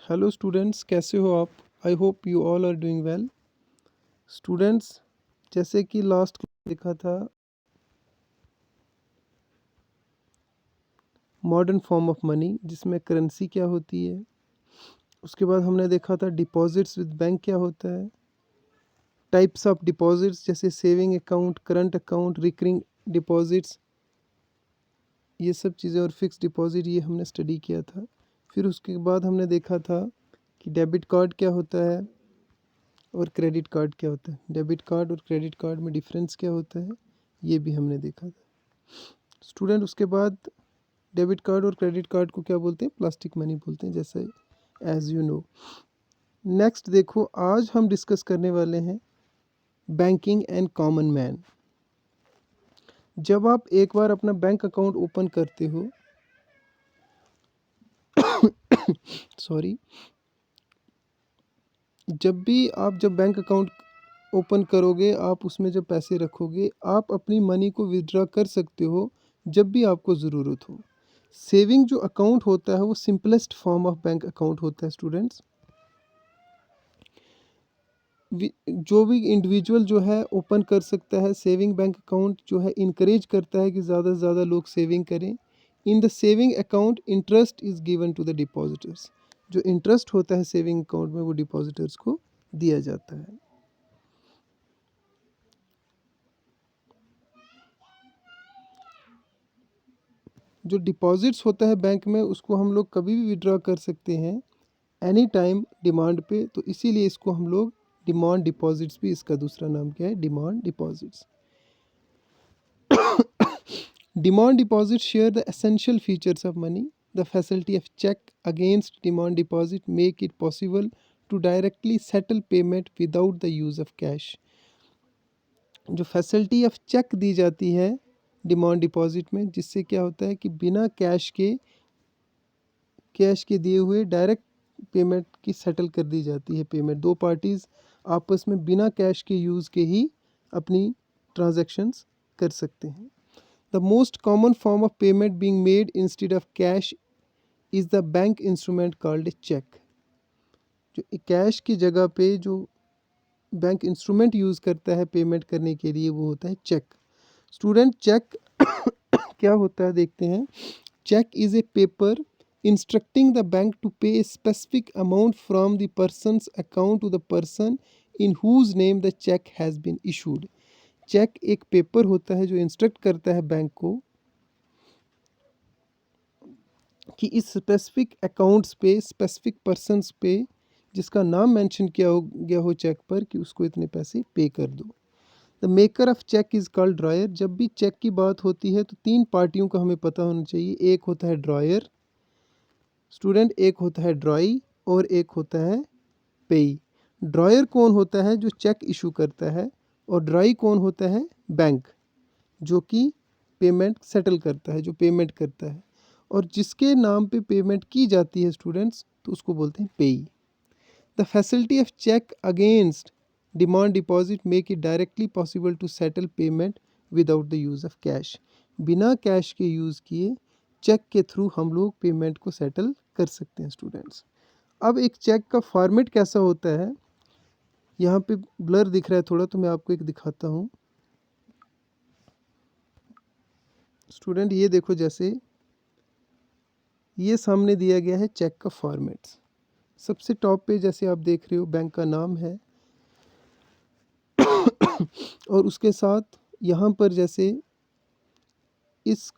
Hello students, कैसे हो आप? I hope you all are doing well. Students, जैसे कि लास्ट क्लास देखा था मॉडर्न फॉर्म ऑफ मनी, जिसमें करेंसी क्या होती है। उसके बाद हमने देखा था डिपॉजिट्स विद बैंक क्या होता है, टाइप्स ऑफ डिपॉजिट्स जैसे saving account, current account, recurring deposits, ये सब चीज़ें, और फिक्स डिपॉजिट, ये हमने स्टडी किया था। फिर उसके बाद हमने देखा था कि डेबिट कार्ड क्या होता है और क्रेडिट कार्ड क्या होता है। डेबिट कार्ड और क्रेडिट कार्ड में डिफरेंस क्या होता है, ये भी हमने देखा था। स्टूडेंट, उसके बाद डेबिट कार्ड और क्रेडिट कार्ड को क्या बोलते हैं? प्लास्टिक मनी बोलते हैं, जैसे एज यू नो। नेक्स्ट देखो, आज हम डिस्कस करने वाले हैं बैंकिंग एंड कॉमन मैन। जब आप एक बार अपना बैंक अकाउंट ओपन करते हो सॉरी, जब बैंक अकाउंट ओपन करोगे, आप उसमें जब पैसे रखोगे, आप अपनी मनी को विड्रॉ कर सकते हो जब भी आपको ज़रूरत हो। सेविंग जो अकाउंट होता है वो simplest form of bank account होता है स्टूडेंट्स। जो भी इंडिविजुअल जो है ओपन कर सकता है सेविंग बैंक अकाउंट, जो है इनकरेज करता है कि ज़्यादा से ज़्यादा लोग सेविंग करें। In the saving account interest is given to the depositors. जो इंटरेस्ट होता है सेविंग अकाउंट में, वो डिपॉजिटर्स को दिया जाता है। जो डिपॉजिट्स होता है बैंक में, उसको हम लोग कभी भी विड्रॉ कर सकते हैं, एनी टाइम, डिमांड पे। तो इसीलिए इसको हम लोग डिमांड डिपॉजिट्स भी, इसका दूसरा नाम क्या है? Demand deposits. Demand deposits share the essential features of money. The facility of check against demand deposit make it possible to directly settle payment without the use of cash. जो facility of check दी जाती है demand deposit में, जिससे क्या होता है कि बिना कैश के दिए हुए डायरेक्ट पेमेंट की सेटल कर दी जाती है। पेमेंट दो पार्टीज़ आपस में बिना कैश के यूज़ के ही अपनी ट्रांजैक्शंस कर सकते हैं। The most common form of payment being made instead of cash is the bank instrument called a check. जो कैश की जगह पे जो बैंक इंस्ट्रूमेंट यूज़ करता है पेमेंट करने के लिए, वो होता है चेक। स्टूडेंट, चेक क्या होता है देखते हैं। Cheque is a paper instructing the bank to pay a specific amount from the person's account to the person in whose name the cheque has been issued. Cheque एक paper होता है जो instruct करता है बैंक को कि इस specific accounts पे, स्पेसिफिक पर्सनस पे, जिसका नाम मेंशन किया हो गया हो चेक पर, कि उसको इतने पैसे पे कर दो। The maker of cheque is called drawer. जब भी चेक की बात होती है तो तीन पार्टियों का हमें पता होना चाहिए। एक होता है ड्रॉयर स्टूडेंट, एक होता है ड्रॉई, और एक होता है पेई। ड्रॉयर कौन होता है? जो चेक इशू करता है। और ड्रॉई कौन होता है? बैंक, जो कि पेमेंट सेटल करता है, जो पेमेंट करता है। और जिसके नाम पे पेमेंट की जाती है स्टूडेंट्स, तो उसको बोलते हैं payee. The facility of cheque against demand deposit make it directly possible to settle payment without the use of cash. बिना कैश के यूज़ किए चेक के थ्रू हम लोग पेमेंट को सेटल कर सकते हैं स्टूडेंट्स। अब एक चेक का फॉर्मेट कैसा होता है, यहाँ पे ब्लर दिख रहा है थोड़ा, तो मैं आपको एक दिखाता हूँ। स्टूडेंट, ये देखो, जैसे ये सामने दिया गया है चेक का फॉर्मेट्स। सबसे टॉप पे जैसे आप देख रहे हो बैंक का नाम है और उसके साथ यहाँ पर जैसे इस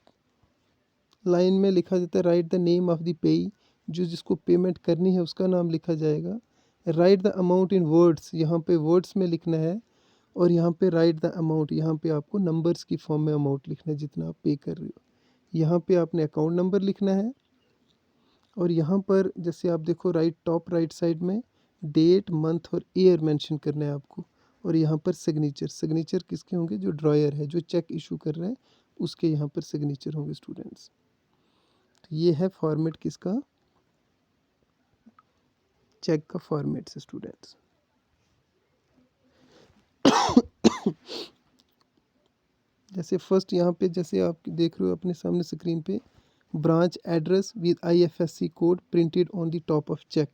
लाइन में लिखा जाता है right the name of the पेई। जो जिसको पेमेंट करनी है उसका नाम लिखा जाएगा। Right the amount in words, यहाँ पे वर्ड्स में लिखना है। और यहाँ पे राइट द अमाउंट, यहाँ पे आपको नंबर्स की फॉर्म में अमाउंट लिखना है जितना आप पे कर रहे हो। यहाँ पे आपने अकाउंट नंबर लिखना है। और यहाँ पर जैसे आप देखो राइट टॉप राइट साइड में डेट, मंथ और ईयर मेंशन करना है आपको। और यहाँ पर सिग्नेचर किसके होंगे? जो ड्रॉयर है, जो चेक इशू कर रहा है, उसके यहाँ पर सिग्नेचर होंगे स्टूडेंट्स। तो ये है फॉर्मेट किसका? चेक का फॉर्मेट से स्टूडेंट्स। जैसे फर्स्ट यहाँ पे जैसे आप देख रहे हो अपने सामने स्क्रीन पे, branch address with IFSC code printed on the top of cheque.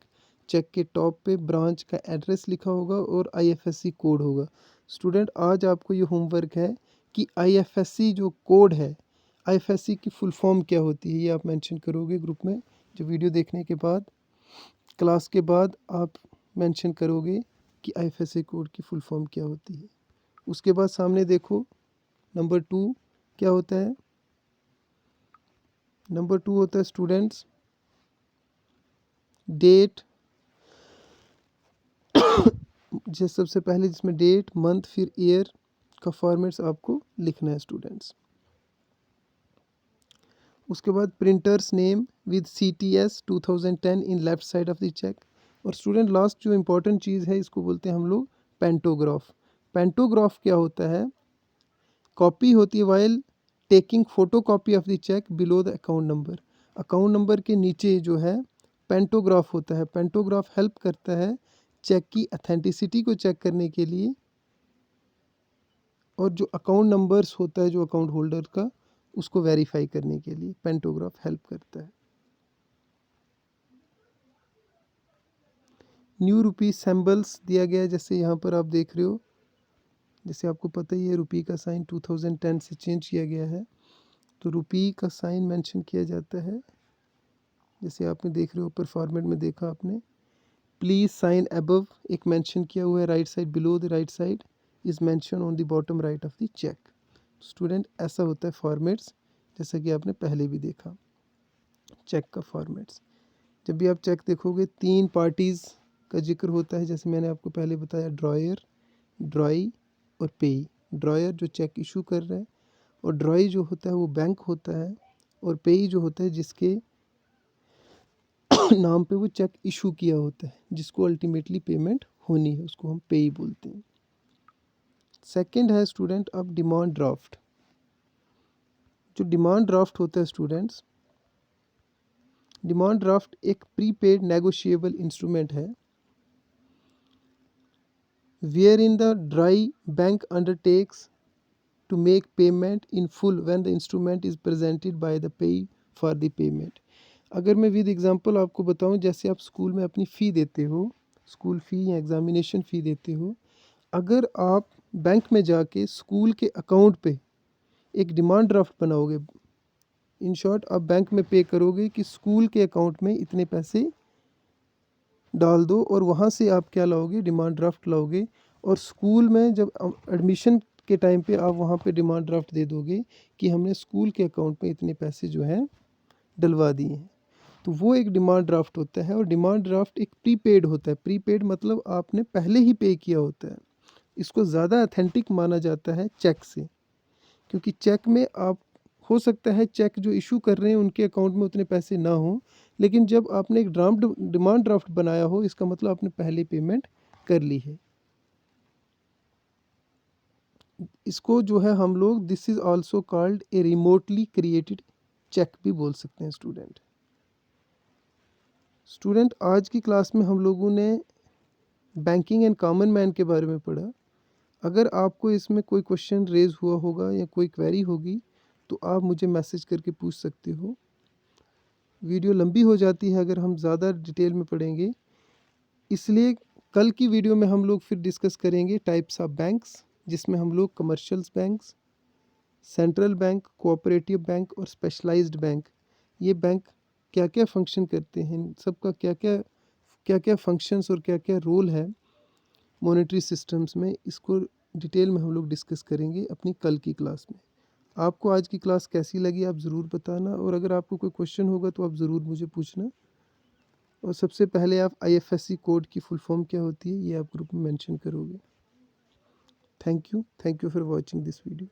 Cheque के टॉप पे ब्रांच का एड्रेस लिखा होगा और आईएफएससी कोड होगा। स्टूडेंट आज आपको ये होमवर्क है कि आईएफएससी जो कोड है, आईएफएससी की फुल फॉर्म क्या होती है, ये आप मेंशन करोगे ग्रुप में। जो वीडियो देखने के बाद, क्लास के बाद आप मेंशन करोगे कि आईएफएससी कोड की फुल फॉर्म क्या होती है। उसके बाद सामने देखो नंबर 2 क्या होता है। नंबर 2 होता है स्टूडेंट्स डेट, जिस सबसे पहले जिसमें डेट, मंथ, फिर ईयर का फॉर्मेट्स आपको लिखना है स्टूडेंट्स। उसके बाद printers name with CTS 2010 in left side of the cheque. और स्टूडेंट लास्ट जो इम्पोर्टेंट चीज़ है, इसको बोलते हैं हम लोग पेंटोग्राफ। पेंटोग्राफ क्या होता है? कॉपी होती है while taking photo copy of the cheque below the account number. Account number के नीचे जो है पेंटोग्राफ होता है। पेंटोग्राफ हेल्प करता है चेक की अथेंटिसिटी को चेक करने के लिए, और जो अकाउंट नंबर्स होता है जो अकाउंट होल्डर का, उसको वेरीफाई करने के लिए पेंटोग्राफ हेल्प करता है। न्यू रुपी सिंबल्स दिया गया है, जैसे यहाँ पर आप देख रहे हो, जैसे आपको पता ही है रुपी का साइन 2010 से चेंज किया गया है, तो रुपी का साइन मेंशन किया जाता है। जैसे आपने देख रहे हो ऊपर फॉर्मेट में देखा आपने, प्लीज साइन अबव एक मेंशन किया हुआ है right side, below the right side is mention on the bottom right of the cheque. Student ऐसा होता है फॉर्मेट्स, जैसा कि आपने पहले भी देखा चेक का फॉर्मेट्स। जब भी आप चेक देखोगे 3 पार्टीज़ का जिक्र होता है, जैसे मैंने आपको पहले बताया, ड्रॉयर, ड्रॉई और पेई। ड्रॉयर जो चेक इशू कर रहा है, और ड्रॉई जो होता है वो बैंक होता है, और पेई जो होता है जिसके नाम पे वो चेक इशू किया होता है, जिसको अल्टीमेटली पेमेंट होनी है, उसको हम पेई बोलते हैं। सेकंड है स्टूडेंट अब डिमांड ड्राफ्ट। जो डिमांड ड्राफ्ट होता है स्टूडेंट्स, डिमांड ड्राफ्ट एक प्रीपेड नेगोशिएबल इंस्ट्रूमेंट है, wherein the dry bank undertakes to make payment in full when the instrument is presented by the pay for the payment। अगर मैं with example आपको बताऊं, जैसे आप स्कूल में अपनी फ़ी देते हो, स्कूल फ़ी या एग्जामिनेशन फ़ी देते हो, अगर आप बैंक में जाके स्कूल के अकाउंट पे एक डिमांड ड्राफ्ट बनाओगे, इन शॉर्ट आप बैंक में पे करोगे कि स्कूल के अकाउंट में इतने पैसे डाल दो, और वहाँ से आप क्या लाओगे, डिमांड ड्राफ्ट लाओगे, और स्कूल में जब एडमिशन के टाइम पे आप वहाँ पे डिमांड ड्राफ्ट दे दोगे कि हमने स्कूल के अकाउंट में इतने पैसे जो हैं डलवा दिए हैं, तो वो एक डिमांड ड्राफ्ट होता है। और डिमांड ड्राफ्ट एक प्रीपेड होता है। प्रीपेड मतलब आपने पहले ही पे किया होता है। इसको ज़्यादा अथेंटिक माना जाता है चेक से, क्योंकि चेक में आप, हो सकता है चेक जो इशू कर रहे हैं उनके अकाउंट में उतने पैसे ना हो, लेकिन जब आपने एक डिमांड ड्राफ्ट बनाया हो, इसका मतलब आपने पहले पेमेंट कर ली है। इसको जो है हम लोग, this is also called a remotely created cheque भी बोल सकते हैं स्टूडेंट। स्टूडेंट आज की क्लास में हम लोगों ने बैंकिंग एंड कॉमन मैन के बारे में पढ़ा। अगर आपको इसमें कोई क्वेश्चन रेज हुआ होगा या कोई क्वेरी होगी, तो आप मुझे मैसेज करके पूछ सकते हो। वीडियो लंबी हो जाती है अगर हम ज़्यादा डिटेल में पढ़ेंगे, इसलिए कल की वीडियो में हम लोग फिर डिस्कस करेंगे टाइप्स ऑफ बैंक्स, जिसमें हम लोग commercial banks, central bank, cooperative bank और स्पेशलाइज्ड बैंक, ये बैंक क्या क्या फंक्शन करते हैं, सबका क्या क्या फंक्शंस और क्या क्या रोल है मॉनेटरी सिस्टम्स में, इसको डिटेल में हम लोग डिस्कस करेंगे अपनी कल की क्लास में। आपको आज की क्लास कैसी लगी आप ज़रूर बताना, और अगर आपको कोई क्वेश्चन होगा तो आप ज़रूर मुझे पूछना। और सबसे पहले आप आईएफएससी कोड की फुल फॉर्म क्या होती है ये आप ग्रुप में मेंशन करोगे। Thank you for watching this video.